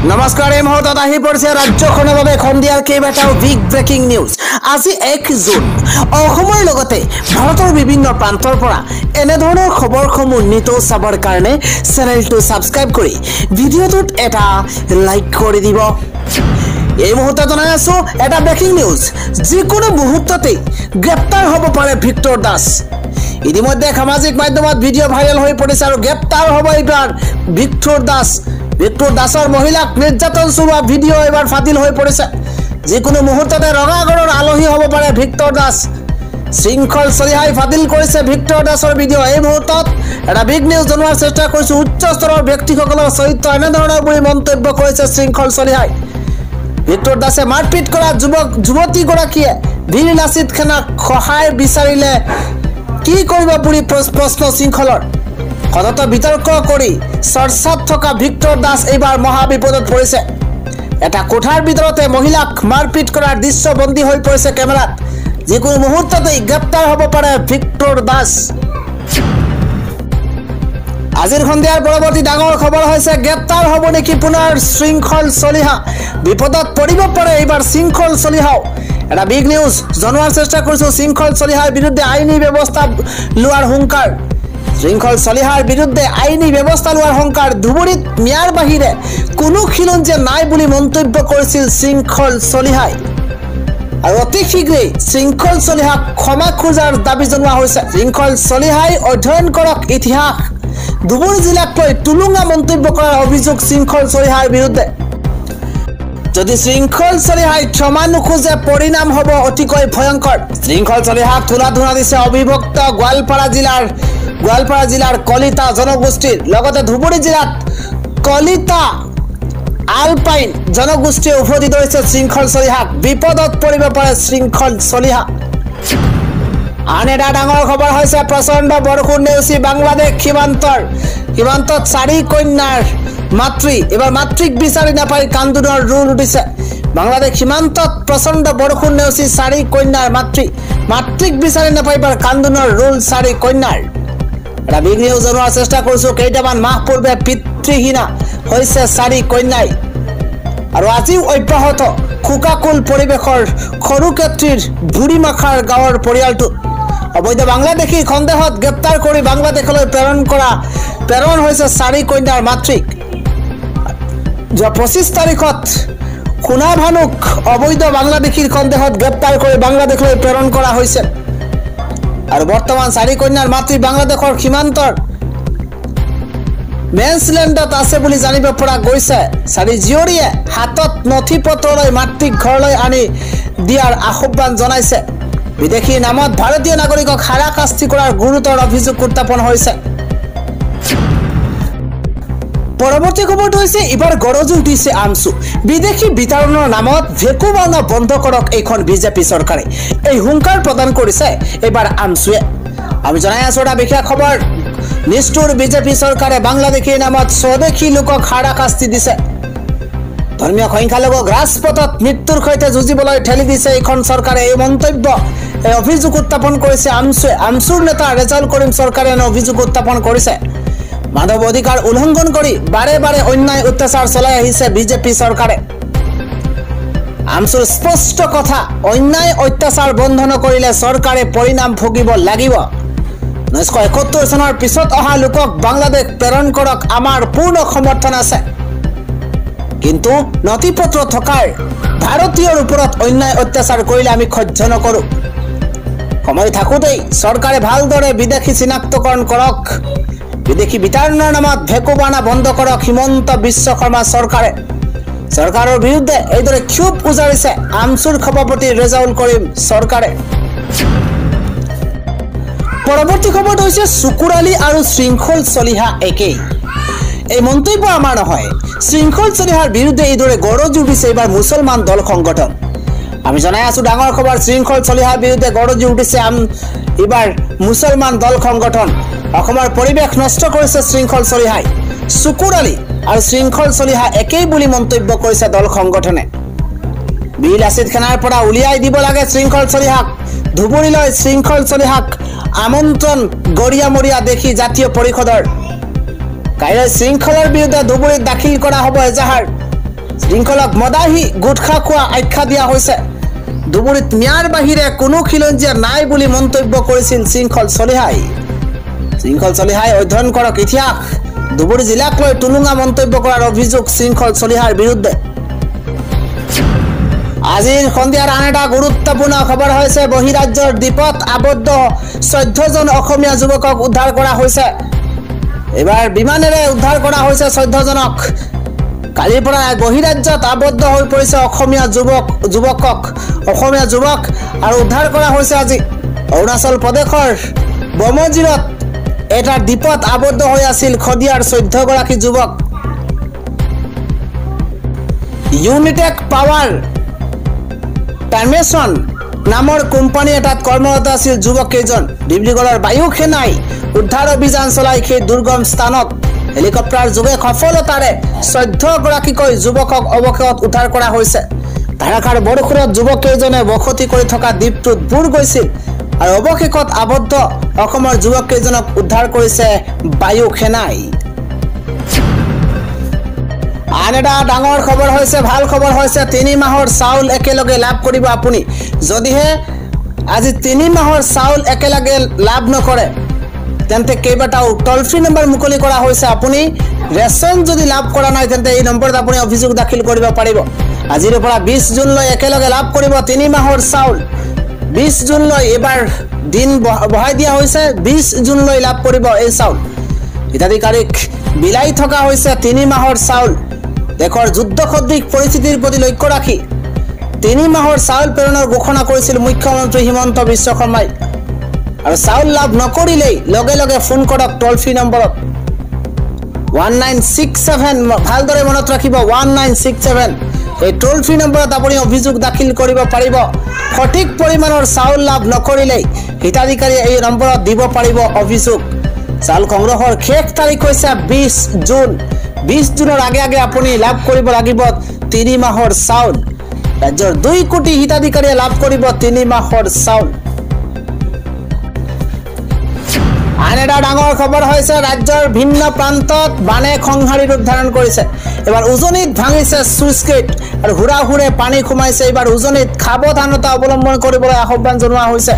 নমস্কাৰ এই মুহূৰ্তত আহি পৰিছে ৰাজ্যখনৰ বাবে খন্দিয়াৰ কেইবাটাও বিগ ব্ৰেকিং নিউজ। আজি 1 জুন অসমৰ লগতে ভাৰতৰ বিভিন্ন প্ৰান্তৰ পৰা এনে ধৰণৰ খবৰসমূহ নিতৌ চাবৰ কাৰণে চেনেলটো সাবস্ক্ৰাইব কৰি ভিডিঅ'টোত এটা লাইক কৰি দিব। এই মুহূৰ্তত জনাই আছো এটা ব্ৰেকিং নিউজ, যিকোনো মুহূৰ্ততে গ্ৰেপ্তাৰ হ'ব পাৰে ভিক্টৰ দাস। ইতিমধ্যে সামাজিক মাধ্যমত ভিডিঅ' ভাইৰেল হৈ পৰিছে আৰু গ্ৰেপ্তাৰ হ'ব এইবাৰ ভিক্টৰ দাস। ভিক্টৰ দাসৰ মহিলাক নিৰ্যাতন চলোৱা ভিডিঅ' এবাৰ ফাটিল হৈ পৰিছে। যিকোনো মুহূৰ্ততে ৰঙাগড়ৰ আলহী হ'ব পাৰে ভিক্টৰ দাস। শৃংখল চলিহাই ফাটিল কৰিছে ভিক্টৰ দাসৰ ভিডিঅ'। এই মুহূৰ্তত এটা বিগ নিউজ জনোৱাৰ চেষ্টা কৰিছো। উচ্চ স্তৰৰ ব্যক্তিসকলৰ চৰিত্ৰ এনেধৰণৰ বুলি মন্তব্য কৰিছে শৃংখল চলিহাই। ভিক্টৰ দাসে মাৰপিট কৰা যুৱতীগৰাকীয়ে বীৰ লাচিত খানাক সহায় বিচাৰিলে কি কৰিব বুলি প্ৰশ্ন শৃংখলৰ। সতত বিতৰ্ক কৰি চৰ্চাত থকা ভিক্টৰ দাস এইবাৰ মহাবিপদত পৰিছে। এটা কোঠাৰ ভিতৰতে মহিলাক মাৰপিট কৰাৰ দৃশ্য বন্দী হৈ পৰিছে কেমেৰাত। যিকোনো মুহূৰ্ততেই গ্ৰেপ্তাৰ হ'ব পাৰে ভিক্টৰ দাস। আজিৰ সন্ধিয়াৰ পৰৱৰ্তী ডাঙৰ খবৰ হৈছে গ্ৰেপ্তাৰ হ'ব নেকি পুনৰ শৃংখল চলিহা। বিপদত পৰিব পাৰে এইবাৰ শৃংখল চলিহাও। এটা বিগ নিউজ জনোৱাৰ চেষ্টা কৰিছো। শৃংখল চলিহাৰ বিৰুদ্ধে আইনী ব্যৱস্থা লোৱাৰ হুংকাৰ। শৃংখল চলিহাৰ বিৰুদ্ধে আইনী ব্যৱস্থা লোৱাৰ হুংকাৰ। ধুবুৰীত ম্যাৰ বাহিৰে কোনো খিলঞ্জীয়া নাই বুলি মন্তব্য কৰিছিল শৃংখল চলিহাই। আৰু অতি শীঘ্ৰেই শৃংখল চলিহাক ক্ষমা খোজাৰ দাবী জনোৱা হৈছে। শৃংখল চলিহাই অধ্যয়ন কৰক ইতিহাস। ধুবুৰী জিলাক লৈ টুলুঙা মন্তব্য কৰাৰ অভিযোগ শৃংখল চলিহাৰ বিৰুদ্ধে। যদি শৃংখল চলিহাই ক্ষমা নোখোজে পৰিণাম হ'ব অতিকৈ ভয়ংকৰ। শৃংখল চলিহাক ধূলা দিছে অবিভক্ত গোৱালপাৰা জিলাৰ কলিতা জনগোষ্ঠীৰ লগতে ধুবুৰী জিলাত কলিতা আলপাইন জনগোষ্ঠীয়ে উভতি ধৰিছে শৃংখল চলিহাক। বিপদত পৰিব পাৰে শৃংখল চলিহা। আন এটা ডাঙৰ খবৰ হৈছে প্ৰচণ্ড বৰষুণ নেওচি বাংলাদেশ সীমান্তত 4 কন্যাৰ মাতৃ এবাৰ মাতৃক বিচাৰি নাপাই কান্দোনৰ ৰোল উঠিছে। বাংলাদেশ সীমান্তত প্ৰচণ্ড বৰষুণ নেওচি 4 কন্যাৰ মাতৃক বিচাৰি নাপাই এবাৰ কান্দোনৰ ৰোল 4 কন্যাৰ। এটা বিগ নিউজ জনোৱাৰ চেষ্টা কৰিছো। কেইটামান মাহ পূৰ্বে পিতৃহীনা হৈছে 4 কন্যাই। আৰু আজিও অব্যাহত খোকাকুল পৰিৱেশৰ সৰুক্ষেত্ৰীৰ বুঢ়ীমাখাৰ গাঁৱৰ পৰিয়ালটো অবৈধ বাংলাদেশী সন্দেহত গ্ৰেপ্তাৰ কৰি বাংলাদেশলৈ প্ৰেৰণ হৈছে 4 কন্যাৰ মাতৃক। যোৱা 25 তাৰিখত সোণাভানুক অবৈধ বাংলাদেশীৰ সন্দেহত গ্ৰেপ্তাৰ কৰি বাংলাদেশলৈ প্ৰেৰণ কৰা হৈছে। আৰু বৰ্তমান 4 কন্যাৰ মাতৃ বাংলাদেশৰ সীমান্তৰ মেন্সলেণ্ডত আছে বুলি জানিব পৰা গৈছে। 4 জীয়ৰীয়ে হাতত নথি পত্ৰ লৈ মাতৃক ঘৰলৈ আনি দিয়াৰ আহ্বান জনাইছে। বিদেশী নামত ভাৰতীয় নাগৰিকক হাৰাশাস্তি কৰাৰ গুৰুতৰ অভিযোগ উত্থাপন হৈছে। পৰৱৰ্তী খবৰটো হৈছে এইবাৰ গৰজি উঠিছে আমচু। বিদেশী বিতৰণৰ নামত ভেকুৱানা বন্ধ কৰক এইখন বিজেপি চৰকাৰে। এই হুংকাৰ প্ৰদান কৰিছে এইবাৰ আমচুৱে। আমি জনাই আছো এটা বিশেষ খবৰ। নিষ্ঠুৰ বিজেপি চৰকাৰে বাংলাদেশীৰ নামত স্বদেশী লোকক হাৰাশাস্তি দিছে। ধৰ্মীয় সংখ্যালঘুক ৰাজপথত মৃত্যুৰ সৈতে যুঁজিবলৈ ঠেলি দিছে এইখন চৰকাৰে। এই মন্তব্য এই অভিযোগ উত্থাপন কৰিছে আমচুৱে। আমচুৰ নেতা ৰেজাউল কৰিম চৰকাৰে এনে অভিযোগ উত্থাপন কৰিছে। মানৱ অধিকাৰ উলংঘন কৰি বাৰে বাৰে অন্যায় অত্যাচাৰ চলাই আহিছে বিজেপি চৰকাৰে। আমচুৰ স্পষ্ট কথা, অন্যায় অত্যাচাৰ বন্ধ নকৰিলে চৰকাৰে পৰিণাম ভুগিব লাগিব। 1971 চনৰ পিছত অহা লোকক বাংলাদেশ প্ৰেৰণ কৰক, আমাৰ পূৰ্ণ সমৰ্থন আছে। কিন্তু নথি পত্ৰ থকাৰ ভাৰতীয়ৰ ওপৰত অন্যায় অত্যাচাৰ কৰিলে আমি সহ্য নকৰো। সময় থাকোঁতেই চৰকাৰে ভালদৰে বিদেশী চিনাক্তকৰণ কৰক। বিদেশী বিতৰণৰ নামত ভেকুৱানা বন্ধ কৰক হিমন্ত বিশ্ব শৰ্মা চৰকাৰে। চৰকাৰৰ বিৰুদ্ধে এইদৰে ক্ষোভ উজাৰিছে আমচুৰ সভাপতি ৰেজাউল কৰিম চৰকাৰে। পৰৱৰ্তী খবৰটো হৈছে শুকুৰ আলী আৰু শৃংখল চলিহা একেই। এই মন্তব্য আমাৰ নহয়। শৃংখল চলিহাৰ বিৰুদ্ধে এইদৰে গৰজি উঠিছে এইবাৰ মুছলমান দল সংগঠন। আমি জনাই আছো ডাঙৰ খবৰ। শৃংখল চলিহাৰ বিৰুদ্ধে গৰজি উঠিছে এইবাৰ মুছলমান দল সংগঠন। অসমৰ পৰিৱেশ নষ্ট কৰিছে শৃংখল চলিহাই। শুকুৰ আলী আৰু শৃংখল চলিহা একেই বুলি মন্তব্য কৰিছে দল সংগঠনে। বীৰ লাচিত খানাৰ পৰা উলিয়াই দিব লাগে শৃংখল চলিহাক। ধুবুৰীলৈ শৃংখল চলিহাক আমন্ত্ৰণ গৰিয়ামৰীয়া দেখি জাতীয় পৰিষদৰ। কাইলৈ শৃংখলৰ বিৰুদ্ধে ধুবুৰীত দাখিল কৰা হ'ব এজাহাৰ। শৃংখলক মদাহী গুটখা খোৱা আখ্যা দিয়া হৈছে ধুবুৰীত ম্যাৰ বাহিৰে কোনো খিলঞ্জীয়া নাই বুলি মন্তব্য কৰিছিল শৃংখল চলিহাই অধ্যয়ন কৰক ইতিহাস ধুবুৰী জিলাক লৈ টুলুঙা মন্তব্য কৰাৰ অভিযোগ শৃংখল চলিহাৰ বিৰুদ্ধে আজিৰ সন্ধিয়াৰ আন এটা গুৰুত্বপূৰ্ণ খবৰ হৈছে বহিৰাজ্যৰ দ্বীপত আবদ্ধ 14 জন অসমীয়া যুৱকক উদ্ধাৰ কৰা হৈছে এবাৰ বিমানেৰে উদ্ধাৰ কৰা হৈছে 14 জনক কালিৰ পৰা বহিৰাজ্যত আবদ্ধ হৈ পৰিছে অসমীয়া যুৱক আৰু উদ্ধাৰ কৰা হৈছে আজি অৰুণাচল প্ৰদেশৰ বমজিৰত এটা দ্বীপত আবদ্ধ হৈ আছিল খদিয়াৰ 14 গৰাকী যুৱক ইউনিটেক পাৱাৰ টাৰ্মেশন নামৰ কোম্পানী এটাত কৰ্মৰত আছিল যুৱক কেইজন ডিব্ৰুগড়ৰ বায়ু সেনাই উদ্ধাৰ অভিযান চলাই সেই দুৰ্গম স্থানত হেলিকপ্টাৰ যোগে সফলতাৰে 14 গৰাকীকৈ যুৱকক অৱশেষত উদ্ধাৰ কৰা হৈছে ধাৰাসাৰ বৰষুণত যুৱক কেইজনে বসতি কৰি থকা দ্বীপটোত বুৰ গৈছিল আৰু অৱশেষত আবদ্ধ অসমৰ যুৱক কেইজনক উদ্ধাৰ কৰিছে বায়ু সেনাই আন এটা ডাঙৰ খবৰ হৈছে ভাল খবৰ হৈছে 3 মাহৰ চাউল একেলগে লাভ কৰিব আপুনি যদিহে আজি 3 মাহৰ চাউল একেলগে লাভ নকৰে তেন্তে কেইবাটাও টোল ফ্ৰী নম্বৰ মুকলি কৰা হৈছে আপুনি ৰেচন যদি লাভ কৰা নাই তেন্তে এই নম্বৰত আপুনি অভিযোগ দাখিল কৰিব পাৰিব আজিৰ পৰা 20 জুনলৈ একেলগে লাভ কৰিব 3 মাহৰ চাউল 20 জুনলৈ এবাৰ দিন বহাই দিয়া হৈছে 20 জুনলৈ লাভ কৰিব এই চাউল হিতাধিকাৰীক বিলাই থকা হৈছে 3 মাহৰ চাউল দেশৰ যুদ্ধ সদৃশ পৰিস্থিতিৰ প্ৰতি লক্ষ্য ৰাখি 3 মাহৰ চাউল প্ৰেৰণৰ ঘোষণা কৰিছিল মুখ্যমন্ত্ৰী হিমন্ত বিশ্ব শৰ্মাই আৰু চাউল লাভ নকৰিলেই লগে লগে ফোন কৰক টোল ফ্ৰী নম্বৰত 1967 ভালদৰে মনত ৰাখিব 1967 এই টোল ফ্ৰী নম্বৰত আপুনি অভিযোগ দাখিল কৰিব পাৰিব সঠিক পৰিমাণৰ চাউল লাভ নকৰিলেই হিতাধিকাৰী এই নম্বৰত দিব পাৰিব অভিযোগ চাউল সংগ্ৰহৰ শেষ তাৰিখ হৈছে 20 জুন 20 জুনৰ আগে আপুনি লাভ কৰিব লাগিব 3 মাহৰ চাউল ৰাজ্যৰ 2 কোটি হিতাধিকাৰীয়ে লাভ কৰিব 3 মাহৰ চাউল আন এটা ডাঙৰ খবৰ হৈছে ৰাজ্যৰ ভিন্ন প্ৰান্তত বানে খংহাৰী ৰূপ ধাৰণ কৰিছে এবাৰ উজনিত ভাঙিছে সুইচ গেট আৰু হুৰাহুৰে পানী সোমাইছে এবাৰ উজনিত সাৱধানতা অৱলম্বন কৰিবলৈ আহ্বান জনোৱা হৈছে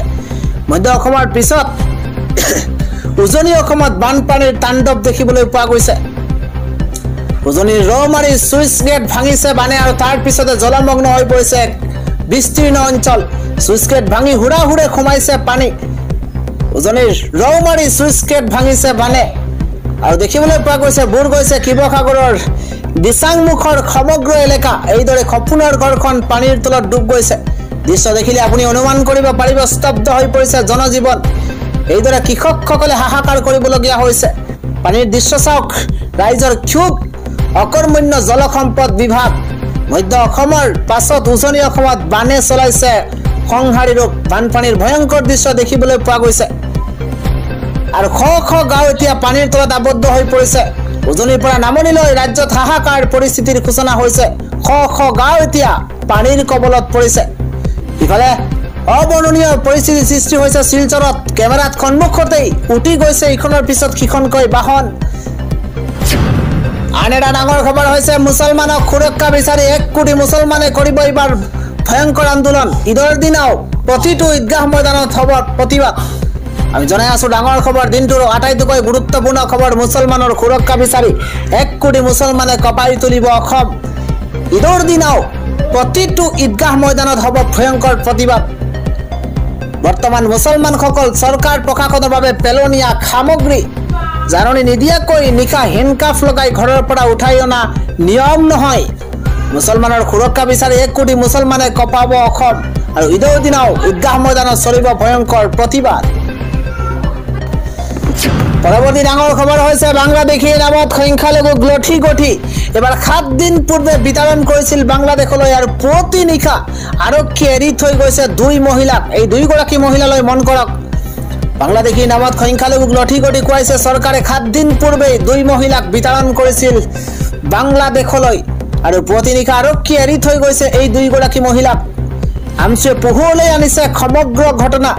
মধ্য অসমৰ পিছত উজনি অসমত বানপানীৰ তাণ্ডৱ দেখিবলৈ পোৱা গৈছে উজনিৰ ৰৌমাৰী সুইচ গেট ভাঙিছে বানে আৰু তাৰ পিছতে জলমগ্ন হৈ পৰিছে বিস্তীৰ্ণ অঞ্চল সুইচ গেট ভাঙি হুৰাহুৰে সোমাইছে পানী উজনিৰ ৰৌমাৰী সুইচ গেট ভাঙিছে বানে আৰু দেখিবলৈ পোৱা গৈছে বুৰ গৈছে শিৱসাগৰৰ দিচাংমুখৰ সমগ্ৰ এলেকা এইদৰে সপোনৰ ঘৰখন পানীৰ তলত ডুব গৈছে দৃশ্য দেখিলে আপুনি অনুমান কৰিব পাৰিব স্তব্ধ হৈ পৰিছে জনজীৱন এইদৰে কৃষকসকলে হাহাকাৰ কৰিবলগীয়া হৈছে পানীৰ দৃশ্য চাওক ৰাইজৰ ক্ষোভ অকৰ্মণ্য জলসম্পদ বিভাগ মধ্য অসমৰ পাছত উজনি অসমত বানে চলাইছে খংহাৰী ৰূপ বানপানীৰ ভয়ংকৰ দৃশ্য দেখিবলৈ পোৱা গৈছে আৰু শ গাঁও এতিয়া পানীৰ তলত আবদ্ধ হৈ পৰিছে উজনিৰ পৰা নামনিলৈ ৰাজ্যত হাহাকাৰ পৰিস্থিতিৰ সূচনা হৈছে শ গাঁও এতিয়া পানীৰ কবলত পৰিছে ইফালে অবৰ্ণনীয় পৰিস্থিতি সৃষ্টি হৈছে শিলচৰত কেমেৰাত সন্মুখতেই উঠি গৈছে ইখনৰ পিছত সিখনকৈ বাহন আন এটা ডাঙৰ খবৰ হৈছে মুছলমানক সুৰক্ষা বিচাৰি 1 কোটি মুছলমানে কৰিব এইবাৰ ভয়ংকৰ আন্দোলন ঈদৰ দিনাও প্ৰতিটো ঈদগাহ ময়দানত হ'ব প্ৰতিবাদ আমি জনাই আছো ডাঙৰ খবৰ দিনটোৰ আটাইতকৈ গুৰুত্বপূৰ্ণ খবৰ মুছলমানৰ সুৰক্ষা বিচাৰি 1 কোটি মুছলমানে কপাই তুলিব অসম ঈদৰ দিনাও প্ৰতিটো ঈদগাহ ময়দানত হ'ব ভয়ংকৰ প্ৰতিবাদ বৰ্তমান মুছলমানসকল চৰকাৰ প্ৰশাসনৰ বাবে পেলনীয়া সামগ্ৰী জাননী নিদিয়াকৈ নিশা হেণ্ডকাফ লগাই ঘৰৰ পৰা উঠাই অনা নিয়ম নহয় মুছলমানৰ সুৰক্ষা বিচাৰি 1 কোটি মুছলমানে কপাব অসম আৰু ঈদৰ দিনাও ঈদগাহ ময়দানত চলিব ভয়ংকৰ প্ৰতিবাদ পৰৱৰ্তী ডাঙৰ খবৰ হৈছে বাংলাদেশীৰ নামত সংখ্যালঘুক লঠি এবাৰ 7 দিন পূৰ্বে বিতৰণ কৰিছিল বাংলাদেশলৈ আৰু প্ৰতি নিশা আৰক্ষী এৰি থৈ গৈছে 2 মহিলাক এই 2 গৰাকী মহিলালৈ মন কৰক বাংলাদেশীৰ নামত সংখ্যালঘুক লঠি খুৱাইছে চৰকাৰে 7 দিন পূৰ্বে 2 মহিলাক বিতৰণ কৰিছিল বাংলাদেশলৈ আৰু প্ৰতি নিশা আৰক্ষী এৰি থৈ গৈছে এই 2 গৰাকী মহিলাক আমচুৱে পোহৰলৈ আনিছে সমগ্ৰ ঘটনা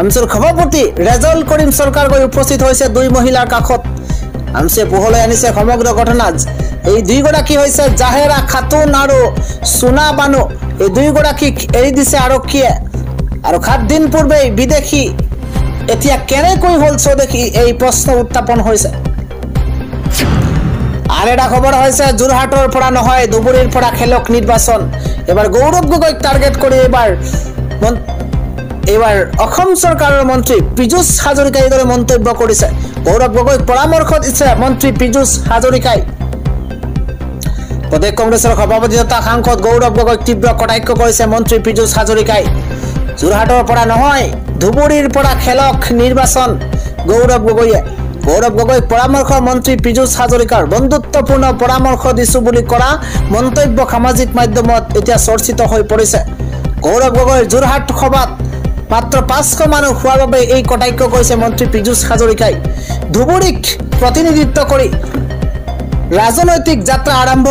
আমচুৰ সভাপতি ৰেজল কৰিম চৰকাৰ গৈ উপস্থিত হৈছে 2 মহিলাৰ কাষত আমচুৱে পোহৰলৈ আনিছে সমগ্ৰ ঘটনা এই দুইগৰাকী হৈছে জাহেৰা খাতুন আৰু সোনা বানু। এই দুইগৰাকীক এৰি দিছে আৰক্ষীয়ে আৰু 7 দিন পূৰ্বে বিদেশী এতিয়া কেনেকৈ হ'ল স্বদেশী এই প্ৰশ্ন উত্থাপন হৈছে। আন এটা খবৰ হৈছে যোৰহাটৰ পৰা নহয় ধুবুৰীৰ পৰা খেলক নিৰ্বাচন। এবাৰ গৌৰৱ গগৈক টাৰ্গেট কৰি এইবাৰ অসম চৰকাৰৰ মন্ত্ৰী পীযুষ হাজৰিকাই এইদৰে মন্তব্য কৰিছে। গৌৰৱ গগৈক পৰামৰ্শ দিছে মন্ত্ৰী পীযুষ হাজৰিকাই। প্ৰদেশ কংগ্ৰেছৰ সভাপতি তথা সাংসদ গৌৰৱ গগৈক তীব্ৰ কটাক্ষ কৰিছে মন্ত্ৰী পীযুষ হাজৰিকাই। যোৰহাটৰ পৰা নহয় ধুবুৰীৰ পৰা খেলক নিৰ্বাচন গৌৰৱ গগৈয়ে। গৌৰৱ গগৈক পৰামৰ্শ মন্ত্ৰী পীযুষ হাজৰিকাৰ। বন্ধুত্বপূৰ্ণ পৰামৰ্শ দিছো বুলি কৰা মন্তব্য সামাজিক মাধ্যমত এতিয়া চৰ্চিত হৈ পৰিছে। গৌৰৱ গগৈৰ যোৰহাট সভাত মাত্ৰ 500 মানুহ হোৱাৰ বাবে এই কটাক্ষ কৰিছে মন্ত্ৰী পীযুষ হাজৰিকাই। ধুবুৰীক প্ৰতিনিধিত্ব কৰি ৰাজনৈতিক যাত্ৰা আৰম্ভ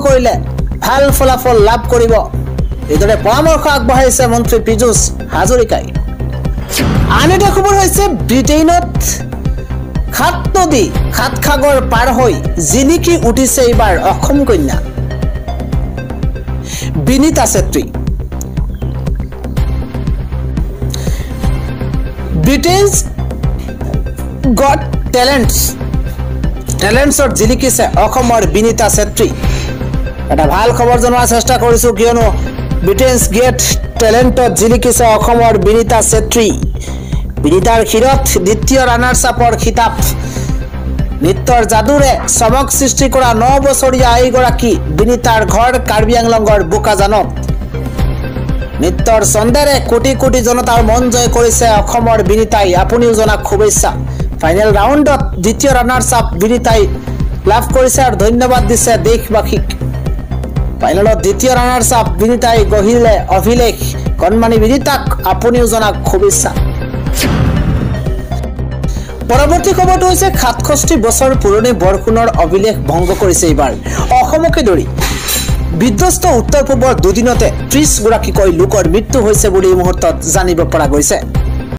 কৰিলে ভাল ফলাফল লাভ কৰিব, এইদৰে পৰামৰ্শ আগবঢ়াইছে মন্ত্ৰী পীযুষ হাজৰিকাই। আন এটা খবৰ হৈছে ব্ৰিটেইনত 7 নদী 7 সাগৰ পাৰ হৈ জিলিকি উঠিছে এইবাৰ অসম কন্যা বিনীতা চেত্ৰী। ব্ৰিটেইনছ গট টেলেণ্টছত জিলিকিছে অসমৰ বিনীতা চেত্ৰী। এটা ভাল খবৰ জনোৱাৰ চেষ্টা কৰিছোঁ, কিয়নো ব্ৰিটেইনছ গেট টেলেণ্টত জিলিকিছে অসমৰ বিনীতা চেত্ৰী। বিনীতাৰ শিৰত দ্বিতীয় ৰানাৰ্ছ আপৰ খিতাপ। নৃত্যৰ যাদুৰে চমক সৃষ্টি কৰা 9 বছৰীয়া এইগৰাকী বিনীতাৰ ঘৰ কাৰ্বি আংলঙৰ বোকাজানত। নৃত্যৰ ছন্দেৰে কোটি কোটি জনতাৰ মন জয় কৰিছে অসমৰ বিনীতাই। আপুনিও জনাক শুভেচ্ছা। ফাইনেল ৰাউণ্ডত দ্বিতীয় ৰানাৰ্ছ আপ বিনীতাই লাভ কৰিছে আৰু ধন্যবাদ দিছে দেশবাসীক। ফাইনেলত দ্বিতীয় ৰানাৰ্ছ আপ বিনীতাই গঢ়িলে অভিলেখ। কণমানি বিনীতাক আপুনিও জনাক শুভেচ্ছা। পৰৱৰ্তী খবৰটো হৈছে 67 বছৰ পুৰণি বৰষুণৰ অভিলেখ ভংগ কৰিছে এইবাৰ অসমকে ধৰি। বিধ্বস্ত উত্তৰ পূবৰ দুদিনতে 30 গৰাকীকৈ লোকৰ মৃত্যু হৈছে বুলি এই মুহূৰ্তত জানিব পৰা গৈছে।